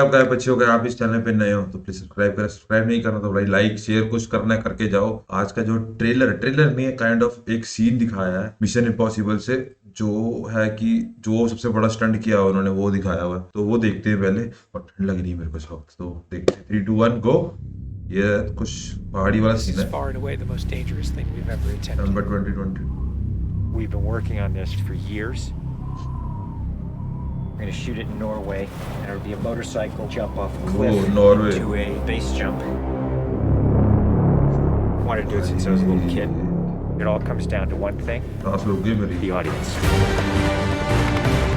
आप गाय बच्चे हो गए, आप इस चैनल पे नए हो तो प्लीज सब्सक्राइब करें। सब्सक्राइब नहीं करना तो भाई लाइक शेयर कुछ करना है करके जाओ। आज का जो ट्रेलर नहीं है, काइंड ऑफ एक सीन दिखाया है मिशन इम्पॉसिबल से, जो है कि जो सबसे बड़ा स्टंट किया है उन्होंने वो दिखाया हुआ है, तो वो देखते हैं पहले। और ठंड लग रही है मेरे को इस वक्त, तो देखते हैं। 3 2 1 गो। ये कुछ पहाड़ी वाला This सीन is है। far and away the most dangerous thing we've ever attempted. November 2020। We've been working on this for years. We're gonna shoot it in Norway, and it'll be a motorcycle jump off a cliff Norway. into a base jump. Wanted to do it since I was a little kid. It all comes down to one thing: सांस रुक गई मेरी। the audience.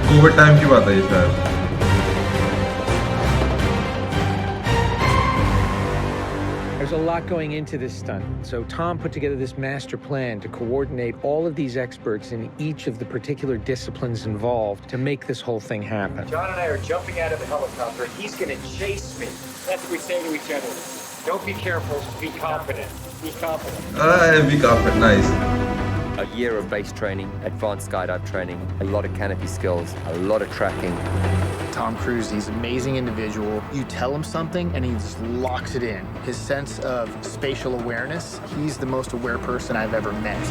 Covid time की बात है ये शायद। There's a lot going into this stunt, so Tom put together this master plan to coordinate all of these experts in each of the particular disciplines involved to make this whole thing happen. John and I are jumping out of the helicopter. He's gonna chase me. That's what we say to each other. Don't be careful. Be confident. Be confident. Be confident, nice. A year of base training, advanced skydive training, a lot of canopy skills, a lot of tracking. Tom Cruise, he's an amazing individual. You tell him something and he just locks it in. His sense of spatial awareness, he's the most aware person I've ever met.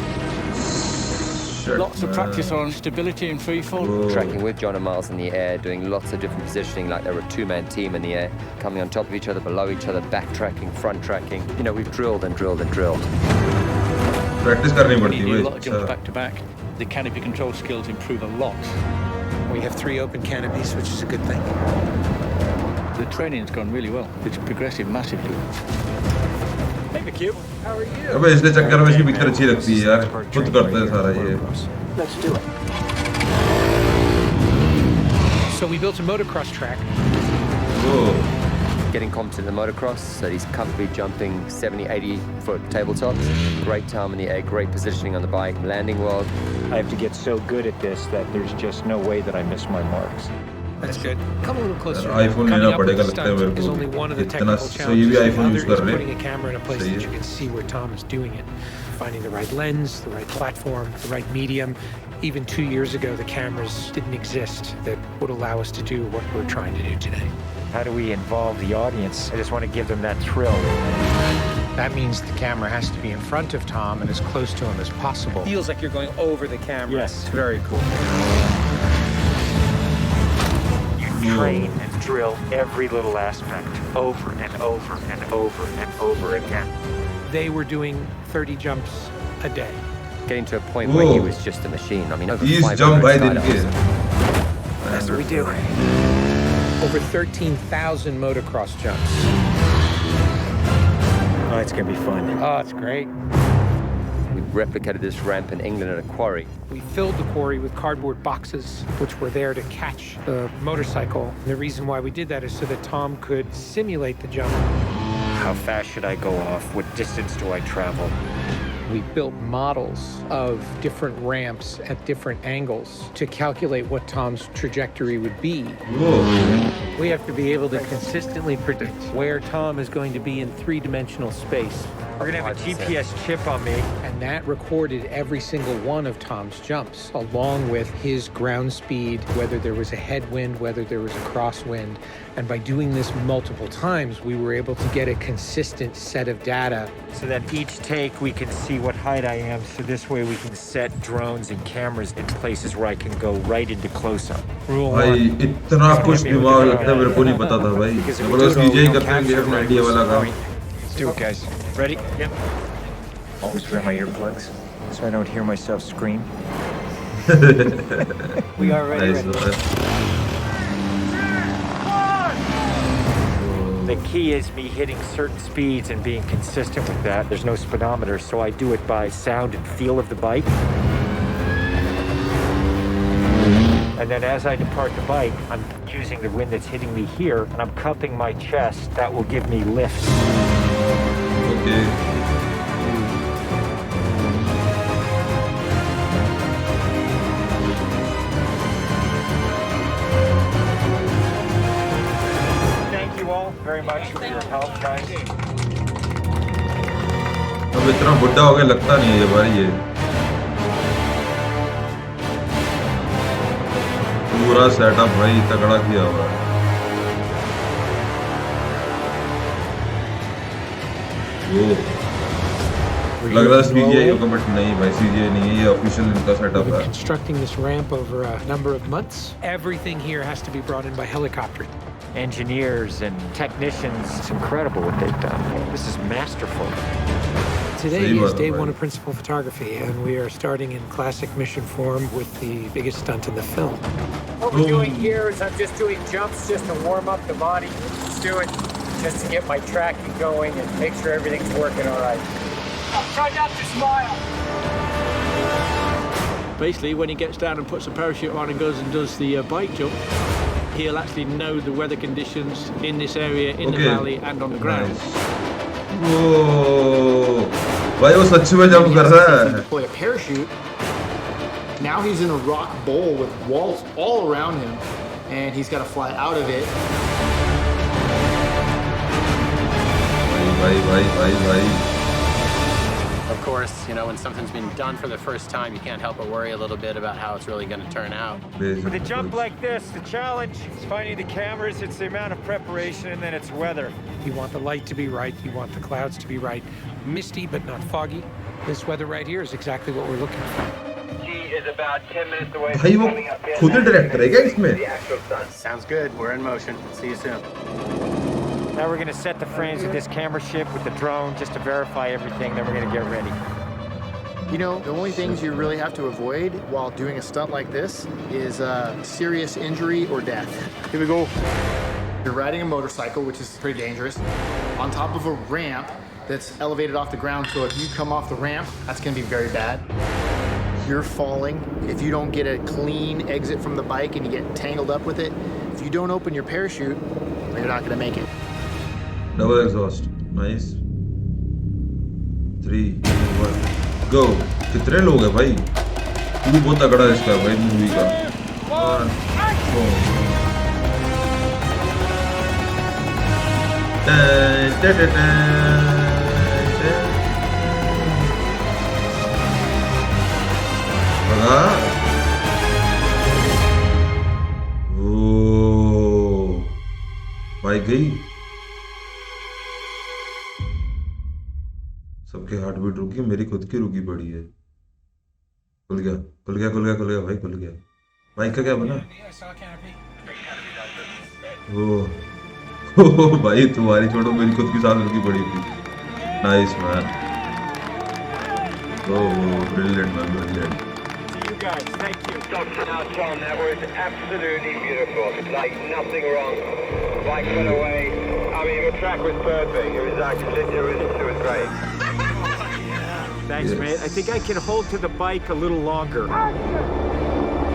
Lots of practice on stability and free fall. Tracking with John and Miles in the air, doing lots of different positioning like they were a two-man team in the air, coming on top of each other, below each other, backtracking, front tracking. You know, we've drilled and drilled and drilled. Practice करनी When पड़ती you है do a भाई। lot of jumps back to back, the canopy control skills improve a lot. We have 3 open canopies, which is a good thing. The training's gone really well. It's progressive massively. Hey, McHugh. How are you? अबे इसलिए चक्कर में इसकी picture अच्छी लगती है यार, खुद करते हैं सारा ये। Let's do it. So we built a motocross track. Oh. Getting competent in the motocross, so he's comfortably jumping 70, 80 foot tabletops. Great time in the air, great positioning on the bike, landing well. I have to get so good at this that there's just no way that I miss my marks. That's good. Come a little closer. iPhone Coming लेना up with पड़ेगा the लगता है stunt मेरे is को। only one of the इतना technical सही भी challenges. The iPhone other use कर is रहे putting a camera in a place सही that है। you can see where Tom is doing it. Finding the right lens, the right platform, the right medium. Even 2 years ago, the cameras didn't exist that would allow us to do what we're trying to do today. How do we involve the audience? I just want to give them that thrill. That means the camera has to be in front of Tom and as close to him as possible. Feels like you're going over the camera. Yes, very cool. You train and drill every little aspect over and over and over and over again. They were doing 30 jumps a day. Getting to a point where he Whoa. was just a machine. I mean, over He's 500 jumped by दिन skydivers. के। That's what we do. Over 13,000 motocross jumps. Oh, it's gonna be fun. Oh, it's great. We replicated this ramp in England at a quarry. We filled the quarry with cardboard boxes, which were there to catch the motorcycle. And the reason why we did that is so that Tom could simulate the jump. How fast should I go off? What distance do I travel? We built models of different ramps at different angles to calculate what Tom's trajectory would be. Whoa. We have to be able to consistently predict where Tom is going to be in 3-dimensional space. We're gonna have a GPS chip on me. And that recorded every single one of Tom's jumps, along with his ground speed, whether there was a headwind, whether there was a crosswind. And by doing this multiple times, we were able to get a consistent set of data. So that each take we can see what height I am, so this way we can set drones and cameras in places where I can go right into close-up. Rule भाई one. इतना कुछ दिमाग लगता है, मेरे को नहीं पता था भाई। जबरदस्त डीजे ही करते हैं गेम इंडिया वाला काम। Let's do it, guys. Ready? Yep. Always wear my earplugs so I don't hear myself scream. We are ready. Nice. The key is me hitting certain speeds and being consistent with that. There's no speedometer, so I do it by sound and feel of the bike. And then as I depart the bike, I'm using the wind that's hitting me here, and I'm cupping my chest. That will give me lift. Okay. Thank you all very much for your help, guys. अब इतना बुढ़ा हो गया लगता नहीं है ये भाई, ये पूरा सेटअप भाई तगड़ा किया हुआ है। वो लग रहा है सीजीआई होगा बट नहीं भाई सीजीआई नहीं है, ये ऑफिशियल इनका सेटअप है। Constructing this ramp over a number of months. Everything here has to be brought in by helicopter. Engineers and technicians, it's incredible what they've done. This is masterful. Today Same is day right. 1 of principal photography, and we are starting in classic mission form with the biggest stunt in the film. What we're doing here is I'm just doing jumps just to warm up the body. Just do it just to get my tracking going and make sure everything's working all right. Try not to smile. Basically, when he gets down and puts a parachute on and goes and does the bike jump, he'll actually know the weather conditions in this area, in the valley, and on the ground. Nice. वो भाई वो सच में jump कर रहा है। Deploy a parachute. Now he's in a rock bowl with walls all around him, and he's got to fly out of it. भाई Of course, you know, when something's been done for the first time, you can't help but worry a little bit about how it's really going to turn out. With a jump like this, the challenge is finding the cameras, it's the amount of preparation, and then it's weather. You want the light to be right, you want the clouds to be right. Misty but not foggy. This weather right here is exactly what we're looking for. He is about 10 minutes away भाई from वो coming up here. खुद ही director है क्या इसमें? The actual stunt. Sounds good. We're in motion. See you soon. Now we're going to set the frames with this camera ship with the drone just to verify everything, then we're going to get ready. You know, the only things you really have to avoid while doing a stunt like this is serious injury or death. Here we go. You're riding a motorcycle, which is pretty dangerous, on top of a ramp that's elevated off the ground, so if you come off the ramp, that's going to be very bad. You're falling. If you don't get a clean exit from the bike and you get tangled up with it, if you don't open your parachute, you're not going to make it. Double exhaust. Nice. 3, 2, 1, go. कितने लोग हैं भाई? तू भी बहुत तगड़ा है इसका भाई मूवी का। 1, 2 भगा। ओ भाई गई। सबके हार्ट बीट रुकी, मेरी खुद की रुकी पड़ी है। खुल गया खुल गया खुल गया खुल गया भाई खुल गया। बाइक का क्या बना? ओ भाई तुम्हारी छोड़ो, मेरी खुद की सांस रुकी पड़ी थी। Nice man. Oh brilliant man brilliant. See you guys, thank you. Now, Tom, that was absolutely beautiful. Like nothing wrong. Bike got away. I mean, the track was perfect. It was actually, it was great. Thanks, Yes. mate. I think I can hold to the bike a little longer.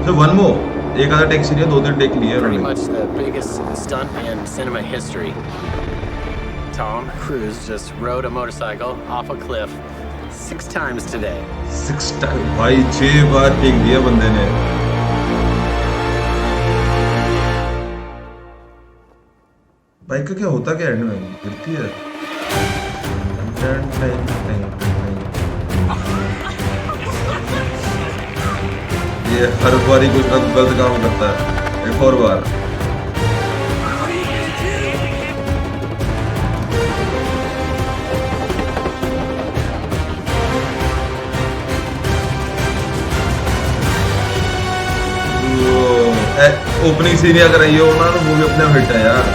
So one more. एक आधा take scene है, 2-3 take लिए Pretty उन्होंने। much the biggest stunt in cinema history. Tom Cruise just rode a motorcycle off a cliff 6 times today. 6 time भाई 6 बार take दिया बंदे ने। Bike का क्या होता क्या एंड में? गिरती है। ये हर बार ही कुछ ना कुछ गलत काम करता है। एक और बार। ओपनिंग सीन अगर रही हो ना तो वो भी अपने हिट है यार।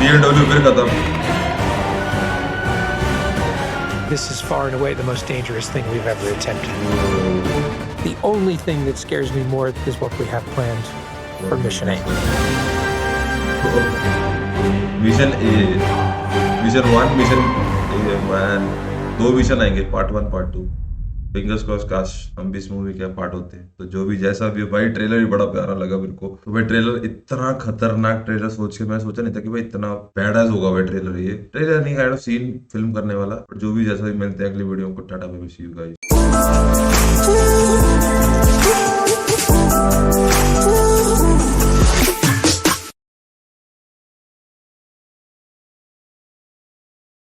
BMW फिर खत्म। This is far and away the most dangerous thing we've ever attempted. The only thing that scares me more is what we have planned for Mission 8. Mission A, mission 1, mission a man, 2 mission आएंगे, part 1 part 2। Fingers cross, काश हम भी इस movie के part होते हैं। तो जो भी जैसा भी हो भाई, ट्रेलर भी बड़ा प्यारा लगा मेरे को। तो भाई ट्रेलर इतना खतरनाक ट्रेलर सोच के मैं सोचा नहीं था कि भाई इतना बैडास होगा भाई ट्रेलर। ये ट्रेलर नहीं, काइंड ऑफ सीन फिल्म करने वाला। जो भी जैसा भी मिलते हैं अगली वीडियो को। Tata bye bye, see you guys.